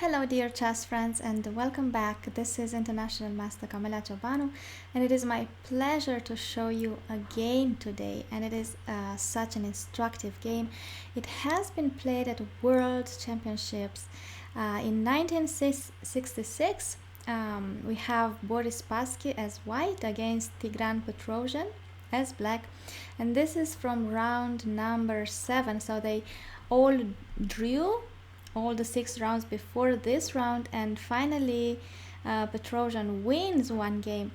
Hello dear chess friends and welcome back. This is International Master Camila Ciobanu and it is my pleasure to show you a game today, and it is such an instructive game. It has been played at World Championships in 1966. We have Boris Spasski as white against Tigran Petrosian as black, and this is from round number 7, so they all drew all the 6 rounds before this round, and finally Petrosian wins one game.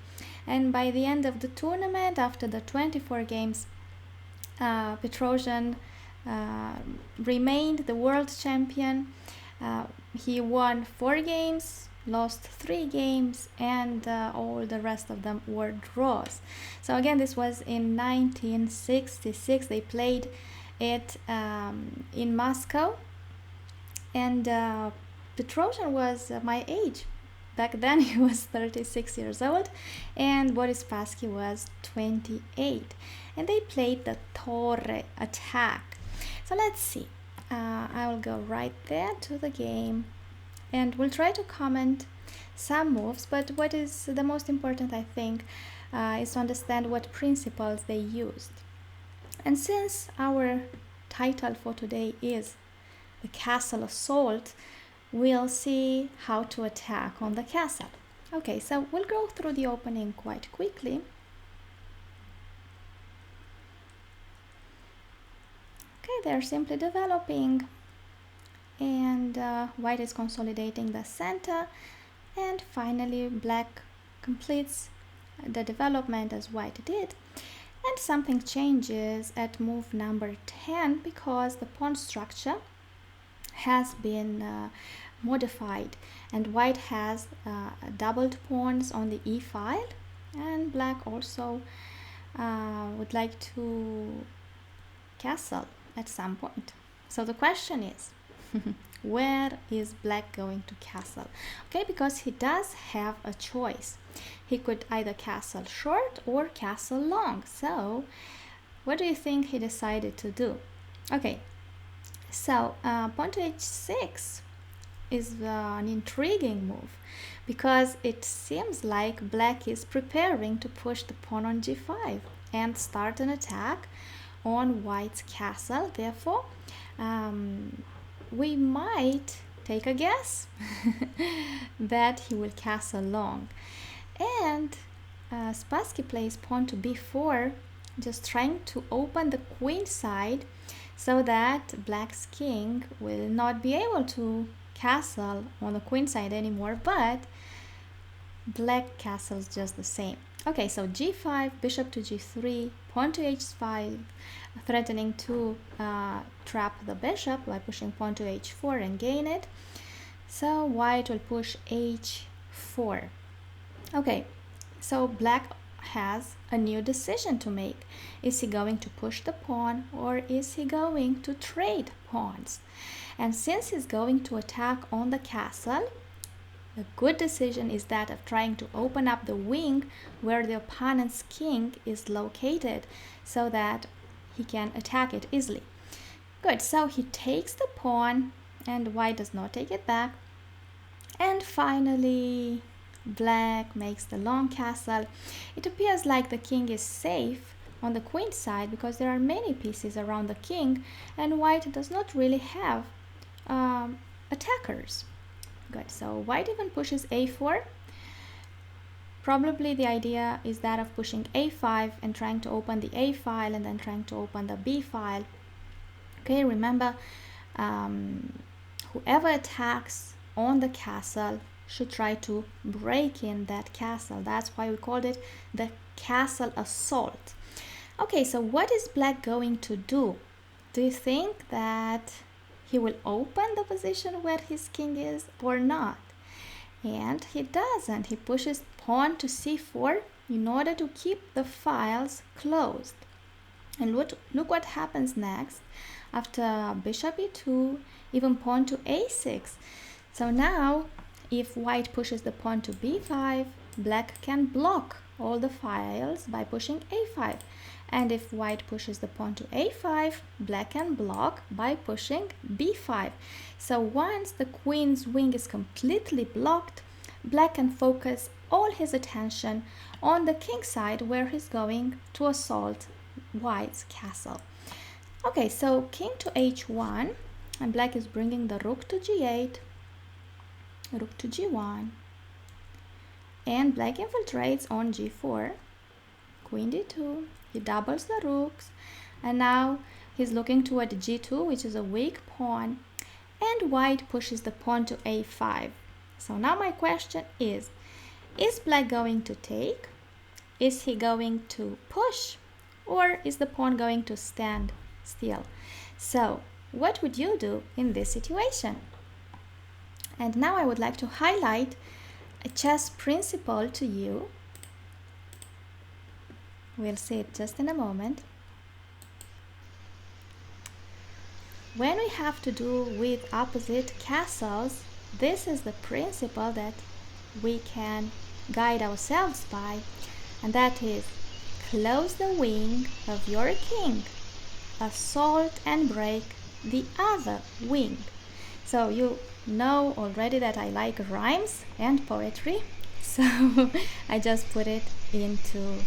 And by the end of the tournament, after the 24 games, Petrosian remained the world champion. He won 4 games, lost 3 games, and all the rest of them were draws. So again, this was in 1966. They played it in Moscow. And Petrosian was my age. Back then he was 36 years old and Boris Spasski was 28. And they played the Torre attack. So let's see. I will go right there to the game and we'll try to comment some moves, but what is the most important, I think, is to understand what principles they used. And since our title for today is the castle assault, we'll see how to attack on the castle. Okay, so we'll go through the opening quite quickly. Okay, they're simply developing, and white is consolidating the center, and finally black completes the development as white did. And something changes at move number 10 because the pawn structure has been modified, and white has doubled pawns on the e file, and black also would like to castle at some point. So the question is where is black going to castle? Okay, because he does have a choice. He could either castle short or castle long. So what do you think he decided to do? Okay, so pawn to h6 is an intriguing move because it seems like black is preparing to push the pawn on g5 and start an attack on white's castle. Therefore, we might take a guess that he will castle long. And Spasski plays pawn to b4, just trying to open the queen side so that black's king will not be able to castle on the queen side anymore, but black castles just the same. Okay, so g5, bishop to g3, pawn to h5, threatening to trap the bishop by pushing pawn to h4 and gain it. So white will push h4. Okay, so black has a new decision to make. Is he going to push the pawn or is he going to trade pawns? And since he's going to attack on the castle, the good decision is that of trying to open up the wing where the opponent's king is located so that he can attack it easily. Good, so he takes the pawn and white does not take it back. And finally black makes the long castle. It appears like the king is safe on the queen side because there are many pieces around the king and white does not really have attackers. Good, so white even pushes a4. Probably the idea is that of pushing a5 and trying to open the a file and then trying to open the b file. Okay, remember, whoever attacks on the castle should try to break in that castle. That's why we called it the castle assault. Okay, so what is black going to do? Do you think that he will open the position where his king is or not? And he doesn't. He pushes pawn to c4 in order to keep the files closed. And look what happens next after bishop e2, even pawn to a6. So now if white pushes the pawn to b5, black can block all the files by pushing a5. And if white pushes the pawn to a5, black can block by pushing b5. So once the queen's wing is completely blocked, black can focus all his attention on the king side, where he's going to assault white's castle. Okay, so king to h1, and black is bringing the rook to g8, rook to g1, and black infiltrates on g4, queen d2, he doubles the rooks, and now he's looking toward g2, which is a weak pawn, and white pushes the pawn to a5. So now my question is black going to take? Is he going to push? Or is the pawn going to stand still? So what would you do in this situation? And now I would like to highlight a chess principle to you. We'll see it just in a moment. When we have to do with opposite castles, this is the principle that we can guide ourselves by, and that is close the wing of your king, assault and break the other wing. So you know already that I like rhymes and poetry, so I just put it into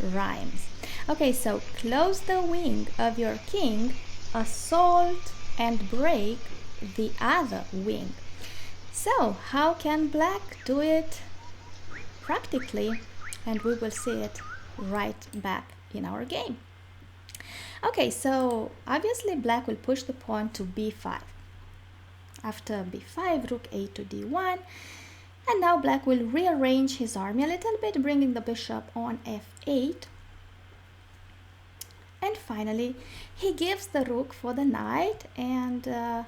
rhymes. Okay, so close the wing of your king, assault and break the other wing. So how can black do it practically? And we will see it right back in our game. Okay, so obviously black will push the pawn to b5. After b5, rook a to d1, and now black will rearrange his army a little bit, bringing the bishop on f8. And finally, he gives the rook for the knight and the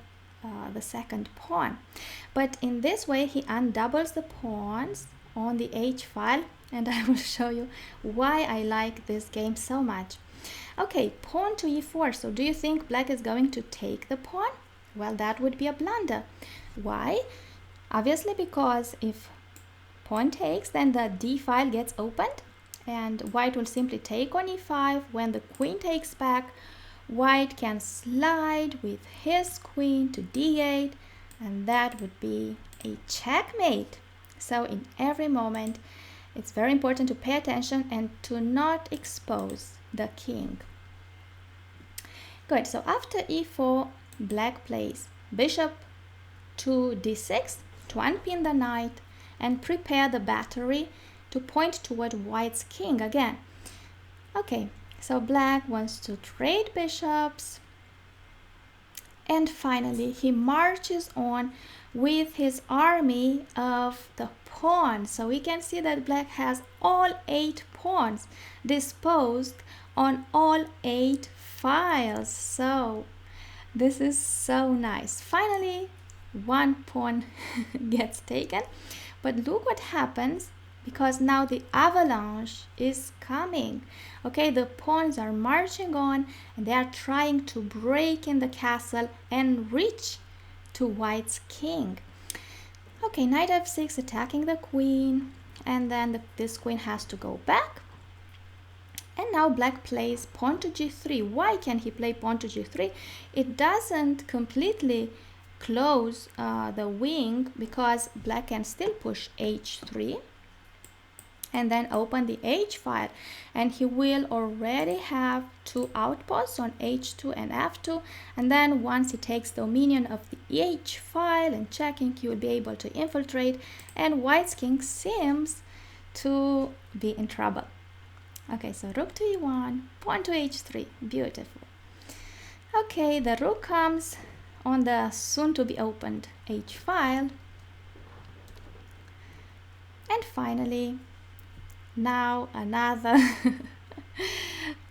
second pawn. But in this way, he undoubles the pawns on the h file, and I will show you why I like this game so much. Okay, pawn to e4. So do you think black is going to take the pawn? Well, that would be a blunder. Why? Obviously because if pawn takes, then the d file gets opened, and white will simply take on e5. When the queen takes back, white can slide with his queen to d8, and that would be a checkmate. So in every moment, it's very important to pay attention and to not expose the king. Good, so after e4, black plays bishop to d6 to unpin the knight and prepare the battery to point toward white's king again. Okay, so black wants to trade bishops, and finally he marches on with his army of the pawns. So we can see that black has all 8 pawns disposed on all 8 files. So this is so nice. Finally, one pawn gets taken, but look what happens, because now the avalanche is coming. Okay, the pawns are marching on and they are trying to break in the castle and reach to white's king. Okay, knight f6 attacking the queen, and then this queen has to go back. And now black plays pawn to g3. Why can he play pawn to g3? It doesn't completely close the wing, because black can still push h3 and then open the h file, and he will already have 2 outposts on h2 and f2, and then once he takes dominion of the h file and checking, he will be able to infiltrate, and white's king seems to be in trouble. Okay, so rook to e1, pawn to h3, beautiful. Okay, the rook comes on the soon to be opened h file, and finally now another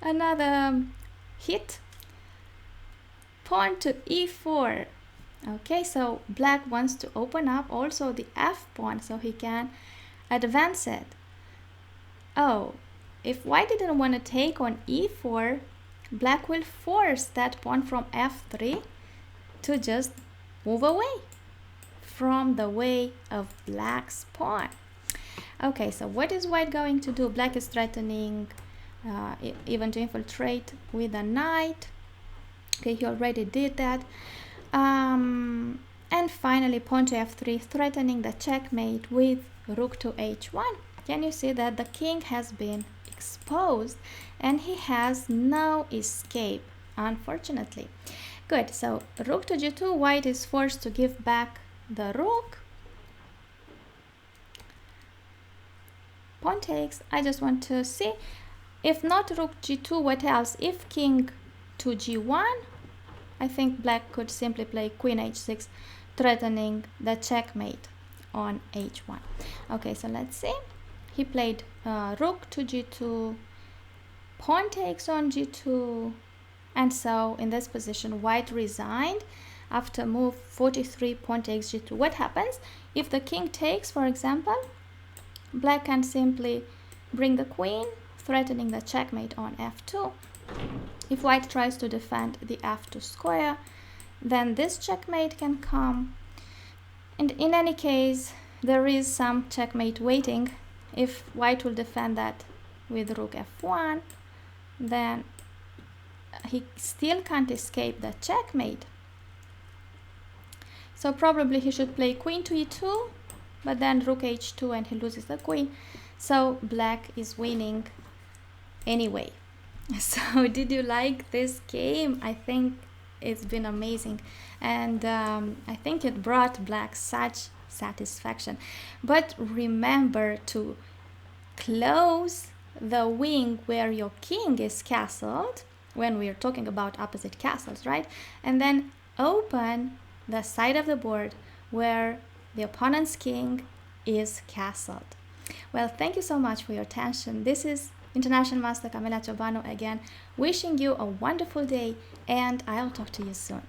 another hit, pawn to e4. Okay, so black wants to open up also the f pawn so he can advance it. Oh, if white didn't want to take on e4, black will force that pawn from f3 to just move away from the way of black's pawn. Okay, so what is white going to do? Black is threatening even to infiltrate with a knight. Okay, he already did that. And finally, pawn to f3, threatening the checkmate with rook to h1. Can you see that the king has been exposed and he has no escape, unfortunately. Good, so rook to g2, white is forced to give back the rook. Pawn takes. I just want to see, if not rook g2, what else? If king to g1, I think black could simply play queen h6, threatening the checkmate on h1. Okay, so let's see. He played rook to g2, pawn takes on g2, and so in this position white resigned after move 43, pawn takes g2. What happens if the king takes, for example? Black can simply bring the queen, threatening the checkmate on f2. If white tries to defend the f2 square, then this checkmate can come. And in any case, there is some checkmate waiting. If white will defend that with rook f1, then he still can't escape the checkmate. So probably he should play queen to e2, but then rook h2 and he loses the queen. So black is winning anyway. So did you like this game? I think it's been amazing, and I think it brought black such satisfaction. But remember to close the wing where your king is castled, when we're talking about opposite castles, right? And then open the side of the board where the opponent's king is castled. Well, thank you so much for your attention. This is International Master Camila Ciobanu again, wishing you a wonderful day, and I'll talk to you soon.